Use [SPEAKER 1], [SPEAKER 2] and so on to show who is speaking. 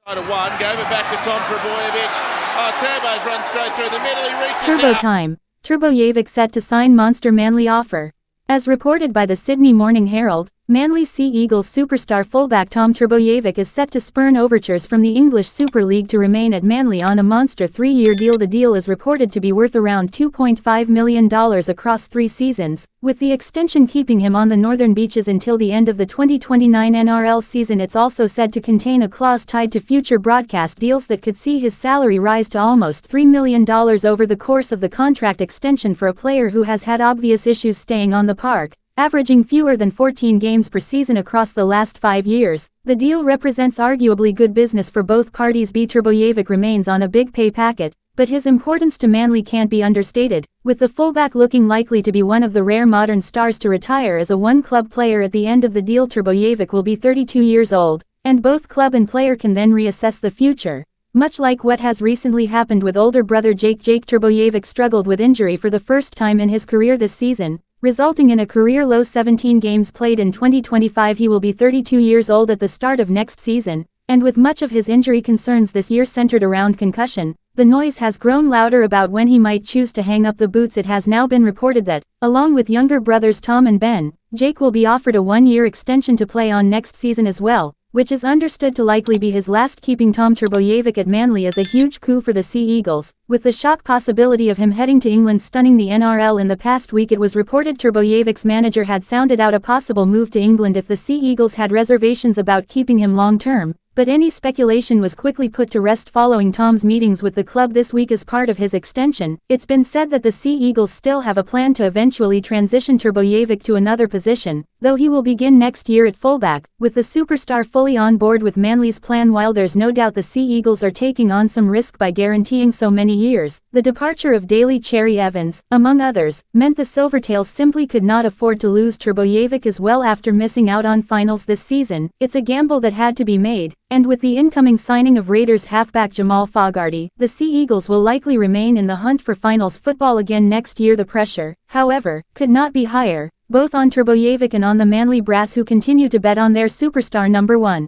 [SPEAKER 1] To one, gave it back to Tom Trbojevic. Oh, Turbo's run straight through the middle. He reaches
[SPEAKER 2] Turbo
[SPEAKER 1] out.
[SPEAKER 2] time. Trbojevic set to sign monster Manly offer. As reported by the Sydney Morning Herald, Manly Sea Eagles superstar fullback Tom Trbojevic is set to spurn overtures from the English Super League to remain at Manly on a monster 3-year deal. The deal is reported to be worth around $2.5 million across 3 seasons, with the extension keeping him on the northern beaches until the end of the 2029 NRL season. It's also said to contain a clause tied to future broadcast deals that could see his salary rise to almost $3 million over the course of the contract extension for a player who has had obvious issues staying on the park, averaging fewer than 14 games per season across the last 5 years. The deal represents arguably good business for both parties. Trbojevic remains on a big pay packet, but his importance to Manly can't be understated, with the fullback looking likely to be one of the rare modern stars to retire as a one-club player at the end of the deal. Trbojevic will be 32 years old, and both club and player can then reassess the future. Much like what has recently happened with older brother Jake Jake Trbojevic struggled with injury for the first time in his career this season, resulting in a career-low 17 games played in 2025. He will be 32 years old at the start of next season, and with much of his injury concerns this year centered around concussion, the noise has grown louder about when he might choose to hang up the boots. It has now been reported that, along with younger brothers Tom and Ben, Jake will be offered a 1-year extension to play on next season as well, which is understood to likely be his last. Keeping Tom Trbojevic at Manly is a huge coup for the Sea Eagles, with the shock possibility of him heading to England stunning the NRL. In the past week it was reported Trbojevic's manager had sounded out a possible move to England if the Sea Eagles had reservations about keeping him long-term, but any speculation was quickly put to rest following Tom's meetings with the club this week as part of his extension. It's been said that the Sea Eagles still have a plan to eventually transition Trbojevic to another position, though he will begin next year at fullback, with the superstar fully on board with Manly's plan. While there's no doubt the Sea Eagles are taking on some risk by guaranteeing so many years, the departure of Daly Cherry-Evans, among others, meant the Silvertails simply could not afford to lose Trbojevic as well. After missing out on finals this season, it's a gamble that had to be made, and with the incoming signing of Raiders halfback Jamal Fogarty, the Sea Eagles will likely remain in the hunt for finals football again next year. The pressure, however, could not be higher, both on Trbojevic and on the Manly brass, who continue to bet on their superstar number 1.